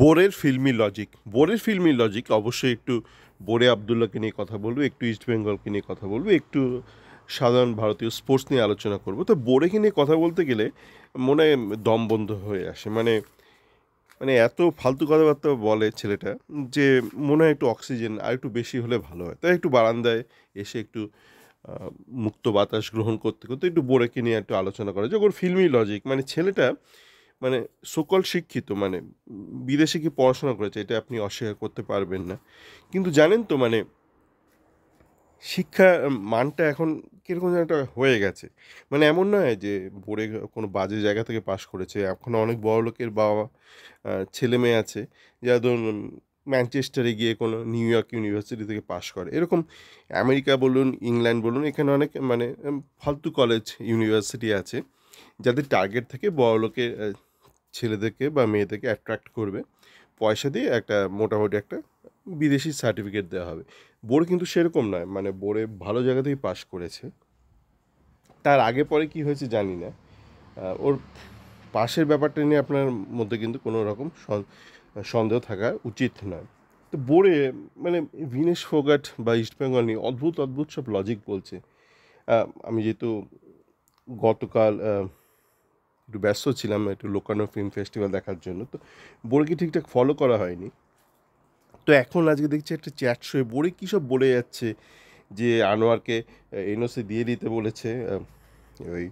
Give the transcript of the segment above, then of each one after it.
বোরের filmi logic অবশ্যই একটু বোরে আবদুল্লাহকে নিয়ে কথা বলবো, একটু ইস্ট বেঙ্গলকে নিয়ে কথা বলবো, একটু সাধারণ ভারতীয় স্পোর্টস নিয়ে আলোচনা করবো। তো বোরেকে নিয়ে কথা বলতে গেলে মনে হয় দম বন্ধ হয়ে আসে, মানে মানে এত ফালতু কথাবার্তা বলে ছেলেটা যে মনে হয় একটু অক্সিজেন আর একটু বেশি হলে ভালো হয়। তাই একটু বারান্দায় এসে একটু আহ, মুক্ত বাতাস গ্রহণ করতে করতে একটু বোরেকে নিয়ে একটু আলোচনা করা যায়। ওর ফিল্মি লজিক, মানে ছেলেটা মানে সকল শিক্ষিত, মানে বিদেশে কি পড়াশোনা করেছে এটা আপনি অস্বীকার করতে পারবেন না। কিন্তু জানেন তো মানে শিক্ষা মানটা এখন কিরকম যেন একটা হয়ে গেছে। মানে এমন নয় যে বোর্ডে কোনো বাজে জায়গা থেকে পাশ করেছে। এখন অনেক বড় লোকের বাবা ছেলে মেয়ে আছে যারা ধরুন ম্যানচেস্টারে গিয়ে কোনো নিউ ইয়র্ক ইউনিভার্সিটি থেকে পাশ করে। এরকম আমেরিকা বলুন, ইংল্যান্ড বলুন, এখানে অনেক মানে ফালতু কলেজ ইউনিভার্সিটি আছে যাদের টার্গেট থাকে বড়লোকের ছেলেদেরকে বা মেয়েদেরকে অ্যাট্রাক্ট করবে, পয়সা দিয়ে একটা মোটামুটি একটা বিদেশি সার্টিফিকেট দেওয়া হবে। বোর্ড কিন্তু সেরকম নয়, মানে বোর্ডে ভালো জায়গা থেকেই পাশ করেছে। তার আগে পরে কি হয়েছে জানি না। ওর পাশের ব্যাপারটা নিয়ে আপনার মধ্যে কিন্তু কোনো রকম সন্দেহ থাকা উচিত নয়। তো বোর্ডে মানে ভিনেশ ফোগাট বা ইস্টবেঙ্গল নিয়ে অদ্ভুত অদ্ভুত সব লজিক বলছে। আমি যেহেতু গতকাল একটু ব্যস্ত ছিলাম একটু লোকানো ফিল্ম ফেস্টিভ্যাল দেখার জন্য, তো বোর্ডকে ঠিকঠাক ফলো করা হয়নি। তো এখন আজকে দেখছি একটা চ্যাট শোয়ে বোর্ডে কী সব বলে যাচ্ছে যে আনোয়ারকে এনওসি দিয়ে দিতে বলেছে ওই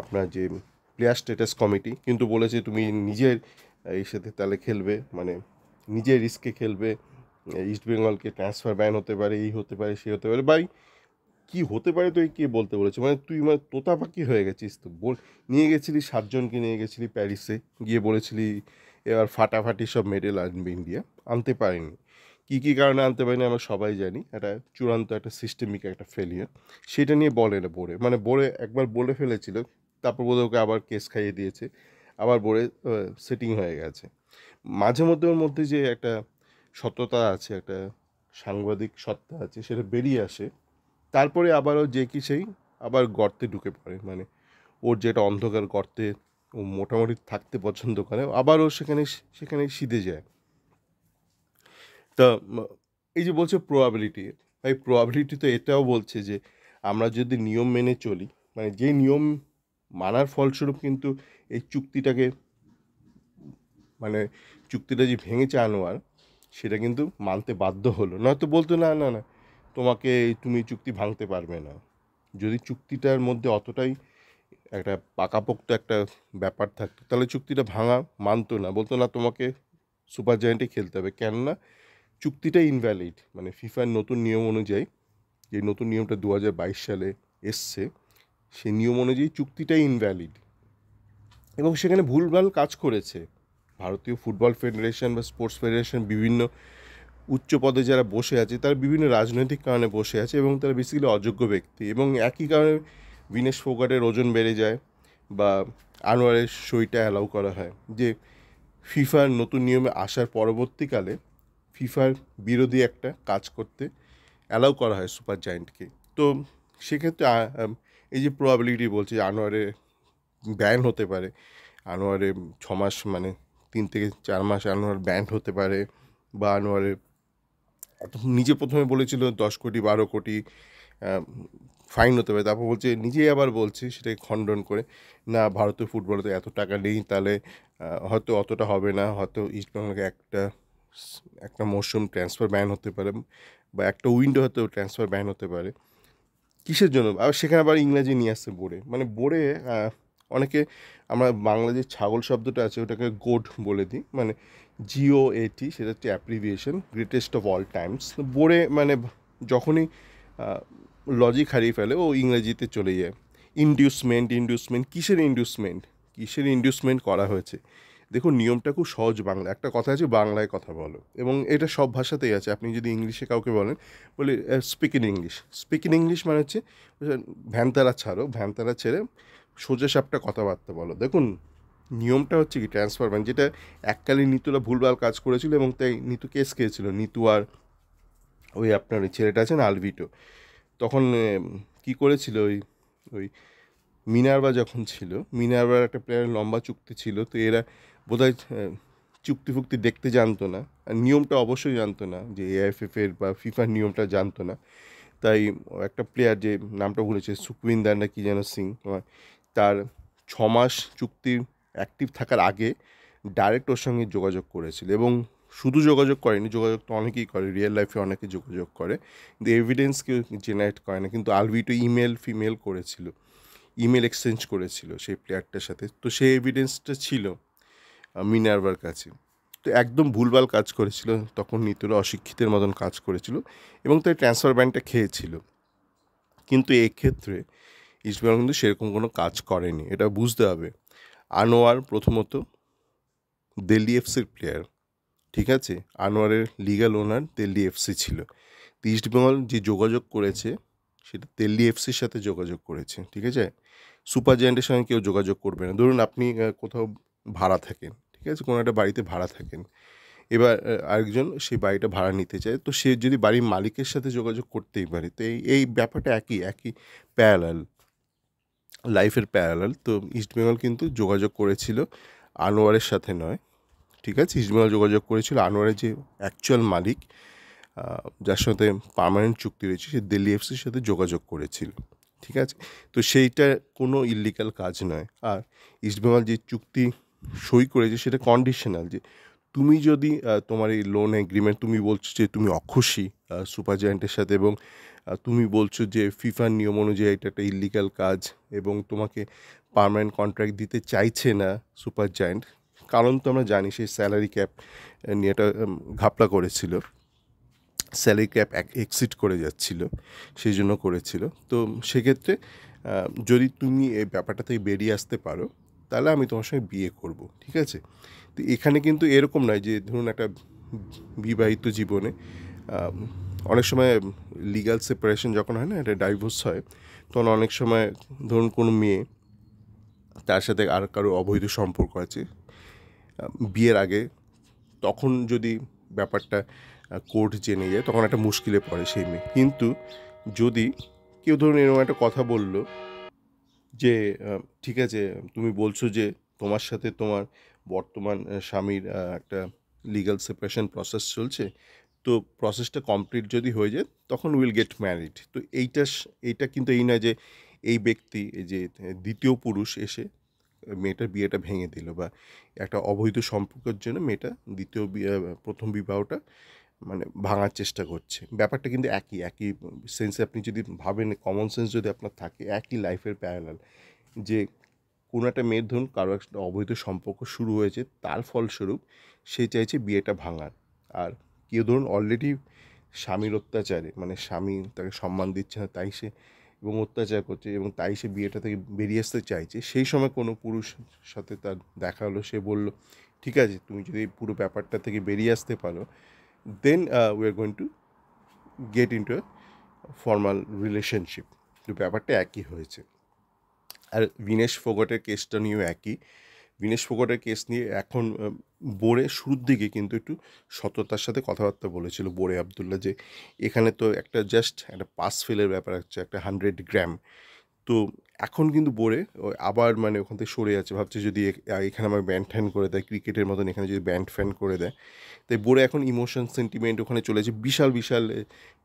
আপনার যে প্লেয়ার স্ট্যাটাস কমিটি, কিন্তু বলেছে তুমি নিজের এর সাথে তাহলে খেলবে, মানে নিজের রিস্কে খেলবে, ইস্ট বেঙ্গলকে ট্রান্সফার ব্যান হতে পারে, এই হতে পারে, সে হতে পারে। ভাই কি হতে পারে তুই কে বলতে বলেছে? মানে তুই মানে তোতা পাখি হয়ে গেছিস তো। নিয়ে গেছিলি 7 জনকে নিয়ে গেছিলি প্যারিসে, গিয়ে বলেছিলি এবার ফাটাফাটি সব মেডেল আনবে ইন্ডিয়া, আনতে পারেনি। কী কী কারণে আনতে পারেনি আমরা সবাই জানি, একটা চূড়ান্ত একটা সিস্টেমিক একটা ফেলিয়ার। সেটা নিয়ে বলে না বোরে, মানে বোরে একবার বলে ফেলেছিল, তারপর বোধ ওকে আবার কেস খাইয়ে দিয়েছে, আবার বোরে সেটিং হয়ে গেছে। মাঝে মধ্যে ওর মধ্যে যে একটা সততা আছে, একটা সাংবাদিক সত্তা আছে, সেটা বেরিয়ে আসে। তারপরে আবারও যে কি সেই আবার গর্তে ঢুকে পড়ে, মানে ওর যেটা অন্ধকার গর্তে ও মোটামুটি থাকতে পছন্দ করে, আবারও সেখানে সেখানে সিধে যায়। তা এই যে বলছে প্রবাবিলিটি, ভাই প্রবাবিলিটি তো এটাও বলছে যে আমরা যদি নিয়ম মেনে চলি, মানে যে নিয়ম মানার ফলস্বরূপ কিন্তু এই চুক্তিটাকে, মানে চুক্তিটা যে ভেঙেছে আনোয়ার, সেটা কিন্তু মানতে বাধ্য হলো, নয়তো বলতো না না না তোমাকে, তুমি চুক্তি ভাঙতে পারবে না। যদি চুক্তিটার মধ্যে অতটাই একটা পাকাপোক্ত একটা ব্যাপার থাকতো তাহলে চুক্তিটা ভাঙা মানতো না, বলতো না তোমাকে সুপার জায়েন্টে খেলতে হবে, কেননা চুক্তিটা ইনভ্যালিড। মানে ফিফার নতুন নিয়ম অনুযায়ী, যে নতুন নিয়মটা 2022 সালে এসছে, সেই নিয়ম অনুযায়ী চুক্তিটাই ইনভ্যালিড। এবং সেখানে ভুলভাল কাজ করেছে ভারতীয় ফুটবল ফেডারেশন বা স্পোর্টস ফেডারেশন, বিভিন্ন উচ্চ পদে যারা বসে আছে তারা বিভিন্ন রাজনৈতিক কারণে বসে আছে এবং তারা বেসিক্যালি অযোগ্য ব্যক্তি, এবং একই কারণে বিনেশ ফোগাটের ওজন বেড়ে যায় বা আনোয়ারের সইটা অ্যালাউ করা হয়, যে ফিফার নতুন নিয়মে আসার পরবর্তীকালে ফিফার বিরোধী একটা কাজ করতে অ্যালাউ করা হয় সুপার জায়েন্টকে। তো সেক্ষেত্রে এই যে প্রবাবিলিটি বলছে যে আনোয়ারের ব্যান হতে পারে, আনোয়ারের 6 মাস মানে 3 থেকে 4 মাস আনোয়ার ব্যান হতে পারে, বা আনোয়ারের নিজে প্রথমে বলেছিল 10 কোটি 12 কোটি ফাইন হতে পারে, তারপর বলছে, নিজেই আবার বলছে সেটাকে খণ্ডন করে, না ভারতীয় ফুটবলে তো এত টাকা নেই, তাহলে হয়তো অতটা হবে না, হয়তো ইস্টবেঙ্গলকে একটা একটা মরশুম ট্রান্সফার ব্যান হতে পারে, বা একটা উইন্ডো হয়তো ট্রান্সফার ব্যান হতে পারে। কিসের জন্য আবার সেখানে আবার ইংরাজি নিয়ে আসছে বোর্ডে, মানে বোর্ডে অনেকে, আমরা বাংলা যে ছাগল শব্দটা আছে ওটাকে গোট বলে দিই, মানে GOAT, সেটা হচ্ছে অ্যাপ্রিভিয়েশন, গ্রেটেস্ট অফ অল টাইমস। বোর্ডে মানে যখনই লজিক হারিয়ে ফেলে ও ইংরেজিতে চলে যায়। ইন্ডিউসমেন্ট কিসের ইন্ডিউসমেন্ট করা হয়েছে? দেখুন নিয়মটা খুব সহজ বাংলা, একটা কথা আছে বাংলায় কথা বলো, এবং এটা সব ভাষাতেই আছে। আপনি যদি ইংলিশে কাউকে বলেন, বলি স্পিক ইন ইংলিশ মানে হচ্ছে ভ্যানতারা ছাড়ো, ভ্যানতারা ছেড়ে সোজা সাপটা কথাবার্তা বলো। দেখুন নিয়মটা হচ্ছে কি ট্রান্সফার ব্যান, যেটা এককালে নিতুরা ভুলভাল কাজ করেছিল এবং তাই নিতু কেস খেয়েছিল, নিতু আর ওই আপনার ওই ছেলেটা আছেন আলভিটো। তখন কি করেছিল, ওই ওই মিনার্ভা যখন ছিল, মিনার্ভার একটা প্লেয়ারের লম্বা চুক্তি ছিল, তো এরা বোধহয় চুক্তি-ফুক্তি দেখতে জানতো না। আর নিয়মটা অবশ্যই জানতো না যে এআইএফএফ এর বা ফিফার নিয়মটা জানতো না। তাই একটা প্লেয়ার যে নামটা ভুলেছি সুখবিন্দার না কি যেন সিং তার 6 মাস চুক্তি অ্যাক্টিভ থাকার আগে ডাইরেক্ট ওর সঙ্গে যোগাযোগ করেছিল এবং শুধু যোগাযোগ করেনি, যোগাযোগ তো অনেকেই করে, রিয়েল লাইফে অনেকে যোগাযোগ করে, কিন্তু এভিডেন্স কেউ জেনারেট করে না। কিন্তু আলভিটো ফিমেল করেছিল, ইমেল এক্সচেঞ্জ করেছিল সেই প্লেয়ারটার সাথে, তো সেই এভিডেন্সটা ছিল মিনার্ভার কাছে। তো একদম ভুলভাল কাজ করেছিল তখন, নিতুরা অশিক্ষিতের মতন কাজ করেছিল এবং তাই ট্রান্সফার ব্যানটা খেয়েছিল। কিন্তু এক্ষেত্রে ইস্টবেঙ্গল কিন্তু সেরকম কোনো কাজ করেনি, এটা বুঝতে হবে। আনোয়ার প্রথমত দিল্লি এফসির প্লেয়ার, ঠিক আছে, আনোয়ারের লিগ্যাল ওনার দিল্লি এফসি ছিল। তো ইস্টবেঙ্গল যে যোগাযোগ করেছে সেটা দিল্লি এফসির সাথে যোগাযোগ করেছে, ঠিক আছে। সুপার জায়ান্টের সঙ্গে কেউ যোগাযোগ করবে না। ধরুন আপনি কোথাও ভাড়া থাকেন, ঠিক আছে, কোনো একটা বাড়িতে ভাড়া থাকেন, এবার আরেকজন সেই বাড়িটা ভাড়া নিতে চায়, তো সে যদি বাড়ির মালিকের সাথে যোগাযোগ করতেই পারে। তো এই ব্যাপারটা একই প্যারালাল, লাইফের প্যারালাল। তো ইস্টবেঙ্গল কিন্তু যোগাযোগ করেছিল আনোয়ারের সাথে নয়, ঠিক আছে। ইস্টবেঙ্গল যোগাযোগ করেছিল আনোয়ারের যে অ্যাকচুয়াল মালিক, যার সাথে পার্মানেন্ট চুক্তি রয়েছে, সে দিল্লি এফসির সাথে যোগাযোগ করেছিল, ঠিক আছে। তো সেইটা কোনো ইল্লিগাল কাজ নয়। আর ইস্টবেঙ্গল যে চুক্তি সই করেছে সেটা কন্ডিশনাল, যে তুমি যদি তোমার এই লোন এগ্রিমেন্ট, তুমি বলছো যে তুমি অখুশি সুপার জায়ান্টের সাথে, এবং তুমি বলছো যে ফিফার নিয়ম অনুযায়ী এটা একটা ইল্লিগাল কাজ এবং তোমাকে পার্মানেন্ট কন্ট্রাক্ট দিতে চাইছে না সুপার জায়ান্ট, কারণ তো আমরা জানি সেই স্যালারি ক্যাপ নিয়ে একটা ঘাপলা করেছিল, স্যালারি ক্যাপ এক্সিট করে যাচ্ছিল, সেই জন্য করেছিল। তো সেক্ষেত্রে যদি তুমি এই ব্যাপারটা থেকে বেরিয়ে আসতে পারো তাহলে আমি তোমার সঙ্গে বিয়ে করব, ঠিক আছে। তো এখানে কিন্তু এরকম নয় যে ধরুন একটা বিবাহিত জীবনে অনেক সময় লিগ্যাল সেপারেশন যখন হয় না, একটা ডাইভোর্স হয়, তখন অনেক সময় ধরুন কোনো মেয়ে, তার সাথে আর কারো অবৈধ সম্পর্ক আছে বিয়ের আগে, তখন যদি ব্যাপারটা কোর্ট জেনে যায় তখন একটা মুশকিলে পড়ে সেই মেয়ে। কিন্তু যদি কেউ ধরুন এরকম একটা কথা বললো যে ঠিক আছে, তুমি বলছো যে তোমার সাথে তোমার বর্তমান স্বামীর একটা লিগ্যাল সেপারেশন প্রসেস চলছে, তো প্রসেসটা কমপ্লিট যদি হয়ে যায় তখন উইল গেট ম্যারিড। তো এইটা কিন্তু এই নয় যে এই ব্যক্তি, এই যে দ্বিতীয় পুরুষ এসে মেয়েটার বিয়েটা ভেঙে দিল, বা একটা অবৈধ সম্পর্কের জন্য মেয়েটা প্রথম বিবাহটা মানে ভাঙার চেষ্টা করছে। ব্যাপারটা কিন্তু একই সেন্সে আপনি যদি ভাবেন, কমন সেন্স যদি আপনার থাকে, একই লাইফের প্যারালাল, যে কোনো একটা মেয়ের ধরুন কারো একটা অবৈধ সম্পর্ক শুরু হয়েছে, তার ফলস্বরূপ সে চাইছে বিয়েটা ভাঙার। আর কেউ ধরুন অলরেডি স্বামীর অত্যাচারে, মানে স্বামী তাকে সম্মান দিচ্ছে না তাই সে, এবং অত্যাচার করছে এবং তাই সে বিয়েটা থেকে বেরিয়ে আসতে চাইছে, সেই সময় কোনো পুরুষ সাথে তার দেখা হলো, সে বলল ঠিক আছে তুমি যদি এই পুরো ব্যাপারটা থেকে বেরিয়ে আসতে পারো, then we are going to get into a formal relationship. তো ব্যাপারটা একই হয়েছে। আর বিনেশ ফোগাটের কেসটা নিয়েও একই। বিনেশ ফোগাটের কেস নিয়ে এখন বোরে শুরুর দিকে কিন্তু একটু সততার সাথে কথাবার্তা বলেছিল বোরে আবদুল্লা, যে এখানে তো একটা জাস্ট একটা পাস ফেলের ব্যাপার হচ্ছে, একটা 100 গ্রাম। তো এখন কিন্তু বোরে আবার মানে ওখান থেকে সরে যাচ্ছে, ভাবছে যদি এখানে আমার ব্যান্ড ফ্যান করে দেয়, ক্রিকেটের মতন এখানে যদি ব্যান্ড ফ্যান করে দেয়, তাই বোরে এখন ইমোশন সেন্টিমেন্ট ওখানে চলেছে, বিশাল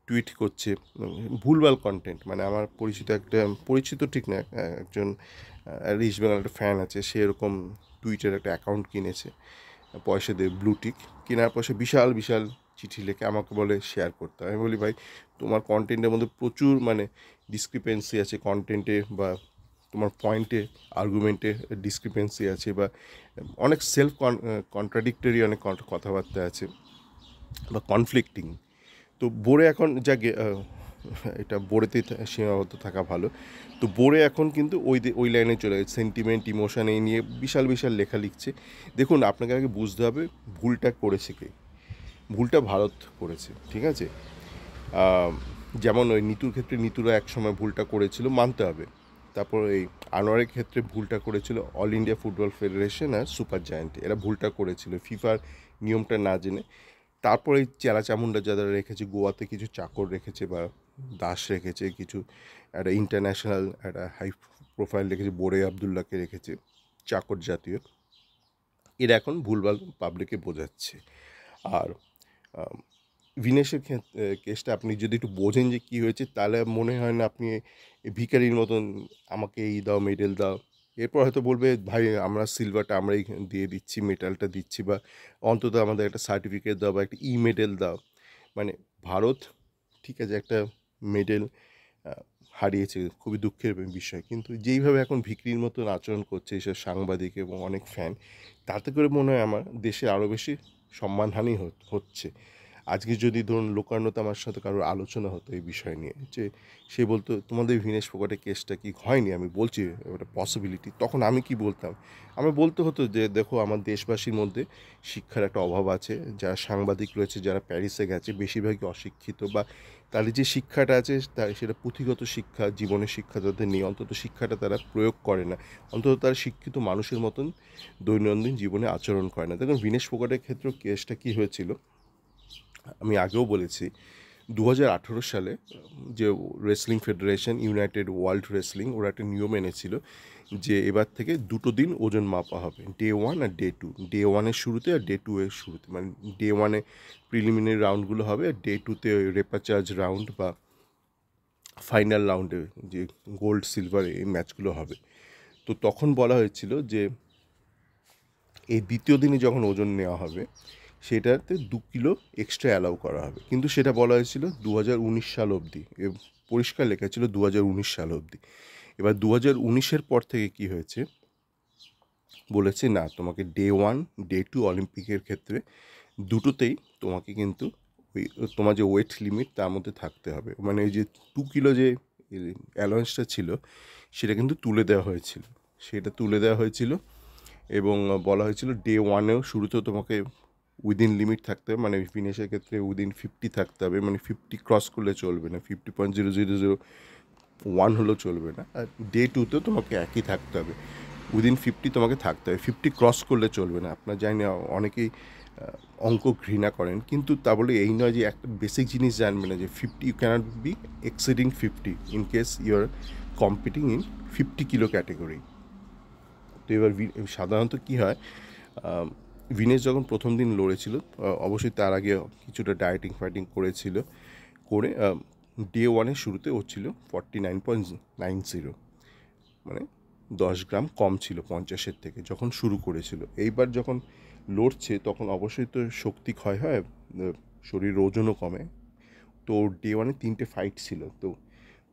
টুইট করছে, ভুলভাল কন্টেন্ট। মানে আমার পরিচিত ঠিক না, একজন ইস্ট বেঙ্গল একটা ফ্যান আছে, সে এরকম টুইটার একটা অ্যাকাউন্ট কিনেছে পয়সা দিয়ে, ব্লুটিক কেনার পয়সা বিশাল চিঠি লিখে আমাকে বলে শেয়ার করতে। আমি বলি ভাই তোমার কন্টেন্টের মধ্যে প্রচুর মানে ডিসক্রিপেন্সি আছে কন্টেন্টে, বা তোমার পয়েন্টে আর্গুমেন্টে ডিসক্রিপেন্সি আছে, বা অনেক সেলফ কন্ট্রাডিক্টরি অনেক কথাবার্তা আছে, বা কনফ্লিক্টিং। তো বোরে এখন এটা বোরেতেই সীমাবদ্ধ থাকা ভালো। তো বোরে এখন কিন্তু ওই লাইনে চলে গেছে, সেন্টিমেন্ট ইমোশন এই নিয়ে বিশাল লেখা লিখছে। দেখুন আপনাকে আগে বুঝতে হবে ভুলটা করেছে কে। ভুলটা ভারত করেছে, ঠিক আছে। যেমন ওই নিতুর ক্ষেত্রে নিতুরা একসময় ভুলটা করেছিল, মানতে হবে। তারপর এই আনোয়ারের ক্ষেত্রে ভুলটা করেছিল অল ইন্ডিয়া ফুটবল ফেডারেশন আর সুপার জায়ান্ট, এরা ভুলটা করেছিল ফিফার নিয়মটা না জেনে। তারপরে এই চেলা চামুন্ডা যারা রেখেছে, গোয়াতে কিছু চাকর রেখেছে বা দাস রেখেছে, কিছু একটা ইন্টারন্যাশনাল একটা হাই প্রোফাইল রেখেছে, বোরে আবদুল্লাহকে রেখেছে চাকর জাতীয়। এরা এখন ভুলভাল পাবলিককে বোঝাচ্ছে। আর আম ভিনেশের কেসটা আপনি যদি একটু বোঝেন যে কী হয়েছে, তাহলে মনে হয় না আপনি ভিখারির মতন আমাকে এই দাও, মেডেল দাও। এরপর হয়তো বলবে, "ভাই আমরা সিলভারটা আমরাই দিয়ে দিচ্ছি, মেটালটা দিচ্ছি বা অন্তত আমাদের একটা সার্টিফিকেট দাও বা একটা মেডেল দাও।" মানে ভারত ঠিক আছে একটা মেডেল আ হারিয়েছে, খুবই দুঃখের বিষয়। কিন্তু যেইভাবে এখন ভিখিরির মতন আচরণ করছে এসব সাংবাদিক এবং অনেক ফ্যান, তাতে করে মনে হয় আমার দেশে আরও বেশি সম্মানহানি হচ্ছে। আজকে যদি ধরুন লোকান্নতে আমার সাথে কারোর আলোচনা হতো এই বিষয় নিয়ে, যে সে বলতো, "তোমাদের ভিনেশ ফোগাটের কেসটা কি হয়নি?" আমি বলছি ওটা পসিবিলিটি। তখন আমি কি বলতাম? আমার বলতে হতো যে, "দেখো আমার দেশবাসীর মধ্যে শিক্ষার একটা অভাব আছে। যারা সাংবাদিক রয়েছে, যারা প্যারিসে গেছে বেশিরভাগই অশিক্ষিত বা তাদের যে শিক্ষাটা আছে সেটা পুঁথিগত শিক্ষা, জীবনের শিক্ষা তাদের নেই। অন্তত শিক্ষাটা তারা প্রয়োগ করে না। অন্তত তারা শিক্ষিত মানুষের মতন দৈনন্দিন জীবনে আচরণ করে না।" দেখুন ভিনেশ ফোগাটের ক্ষেত্রেও কেসটা কী হয়েছিল, আমি আগেও বলেছি ২০১৮ সালে যে wrestling federation United world wrestling ওরা একটা নিয়ম এনেছিল যে এবার থেকে দুটো দিন ওজন মাপা হবে, ডে 1 আর ডে 2। ডে 1 এর শুরুতে আর ডে 2 এর শুরুতে, মানে ডে 1 এ প্রিলিমিনারি রাউন্ডগুলো হবে আর ডে 2 তে রেপাচার্জ রাউন্ড বা ফাইনাল রাউন্ডে যে গোল্ড সিলভার এই ম্যাচগুলো হবে। তো তখন বলা হয়েছিল যে এই দ্বিতীয় দিনে যখন ওজন নেওয়া হবে সেটাতে 2 কিলো এক্সট্রা অ্যালাউ করা হবে। কিন্তু সেটা বলা হয়েছিল ২০১৯ সাল অবধি। পরিষ্কার লেখা ছিল ২০১৯ সাল অবধি। এবার ২০১৯-এর পর থেকে কি হয়েছে, বলেছে না তোমাকে ডে 1, ডে 2 অলিম্পিকের ক্ষেত্রে দুটোতেই তোমাকে কিন্তু ওই তোমার যে ওয়েট লিমিট তার মধ্যে থাকতে হবে। মানে এই যে 2 কিলো যে অ্যালাউন্সটা ছিল সেটা কিন্তু তুলে দেওয়া হয়েছিল। সেটা তুলে দেওয়া হয়েছিল এবং বলা হয়েছিল ডে 1 এও শুরুতেও তোমাকে উইদিন লিমিট থাকতে হবে, মানে ফিনিশের ক্ষেত্রে উইদিন 50 থাকতে হবে, মানে 50 ক্রস করলে চলবে না, 50.0001 হলেও চলবে না। আর ডে 2তেও তোমাকে একই থাকতে হবে, উইদিন 50 তোমাকে থাকতে হবে, 50 ক্রস করলে চলবে না। আপনার জানি না অনেকেই অঙ্ক ঘৃণা করেন, কিন্তু তা বলে এই নয় যে একটা বেসিক জিনিস জানবে না যে 50 you cannot be exceeding 50 in case you are competing in 50 kilo category. তো এবার সাধারণত কী হয়, ভিনেশ যখন প্রথম দিন লড়েছিল অবশ্যই তার আগে কিছুটা ডায়েটিং করেছিল, করে ডে 1-এর শুরুতে ও ছিল 49.90, মানে 10 গ্রাম কম ছিল 50-এর থেকে যখন শুরু করেছিল। এইবার যখন লড়ছে তখন অবশ্যই তো শক্তি ক্ষয় হয়, শরীর ওজনও কমে। তো ডে 1-এ 3টে ফাইট ছিল। তো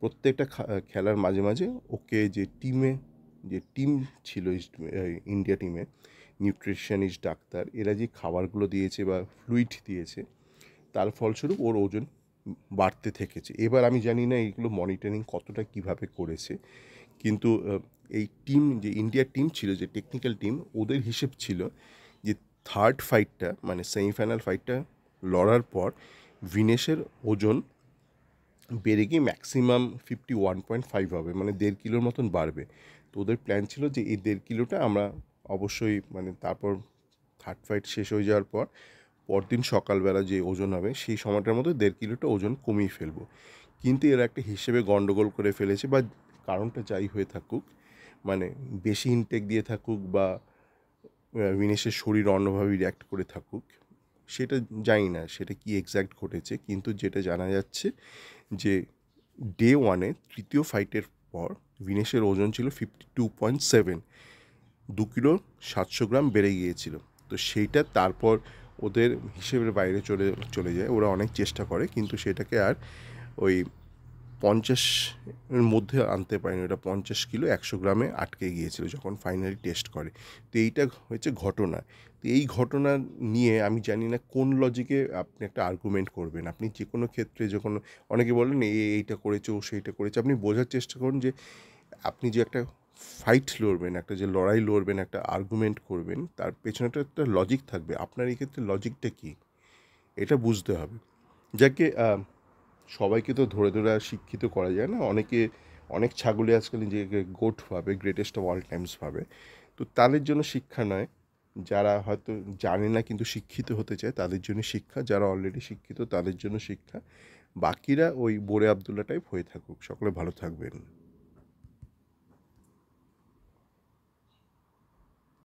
প্রত্যেকটা খেলার মাঝে মাঝে ওকে যে টিম ছিল ইন্ডিয়া টিমে, নিউট্রিশনিস্ট, ডাক্তার, এরা যে খাবারগুলো দিয়েছে বা ফ্লুইড দিয়েছে তার ফলস্বরূপ ওর ওজন বাড়তে থেকেছে। এবার আমি জানি না এইগুলো মনিটরিং কতটা কীভাবে করেছে, কিন্তু এই টিম যে ইন্ডিয়ার টিম ছিল, যে টেকনিক্যাল টিম, ওদের হিসেব ছিল যে থার্ড ফাইটটা মানে সেমিফাইনাল ফাইটটা লড়ার পর ভিনেশের ওজন বেড়ে গিয়ে ম্যাক্সিমাম 51.5 হবে, মানে 1.5 কিলোর মতন বাড়বে। তো ওদের প্ল্যান ছিল যে এই 1.5 কিলোটা আমরা অবশ্যই, মানে তারপর থার্ড ফাইট শেষ হয়ে যাওয়ার পর পরদিন সকালবেলা যে ওজন হবে সেই সময়টার মধ্যে 1.5 কিলোটা ওজন কমিয়ে ফেলবো। কিন্তু এরা একটা হিসেবে গন্ডগোল করে ফেলেছে, বা কারণটা যাই হয়ে থাকুক, মানে বেশি ইনটেক দিয়ে থাকুক বা ভিনেশের শরীর অন্যভাবে রিঅ্যাক্ট করে থাকুক, সেটা জানি না সেটা কি এক্স্যাক্ট ঘটেছে। কিন্তু যেটা জানা যাচ্ছে যে ডে 1-এ তৃতীয় ফাইটের পর ভিনেশের ওজন ছিল 52.7, 2 কিলো 700 গ্রাম বেড়ে গিয়েছিল। তো সেইটা তারপর ওদের হিসেবের বাইরে চলে যায়। ওরা অনেক চেষ্টা করে কিন্তু সেটাকে আর ওই 50 এর মধ্যে আনতে পারেনি, ওটা 50 কিলো 100 গ্রামে আটকে গিয়েছিল যখন ফাইনালি টেস্ট করে। তো এইটা হয়েছে ঘটনা। তো এই ঘটনা নিয়ে আমি জানি না কোন লজিকে আপনি একটা আর্গুমেন্ট করবেন। আপনি যে কোনো ক্ষেত্রে যখন অনেকে বলেন এইটা করেছে, ও সেইটা করেছে, আপনি বোঝার চেষ্টা করুন যে আপনি যে একটা ফাইট লড়বেন, একটা যে লড়াই লড়বেন, একটা আর্গুমেন্ট করবেন, তার পেছনে একটা লজিক থাকবে। আপনার এই ক্ষেত্রে লজিকটা কী, এটা বুঝতে হবে। যাকে সবাইকে তো ধরে আর শিক্ষিত করা যায় না। অনেক ছাগলই আজকাল নিজেকে গোট ভাবে, গ্রেটেস্ট অফ অল টাইমস ভাবে। তো তাদের জন্য শিক্ষা নয়, যারা হয়তো জানে না কিন্তু শিক্ষিত হতে চায় তাদের জন্য শিক্ষা, যারা অলরেডি শিক্ষিত তাদের জন্য শিক্ষা। বাকিরা ওই বোরে আবদুল্লা টাইপ হয়ে থাকুক। সকলে ভালো থাকবেন।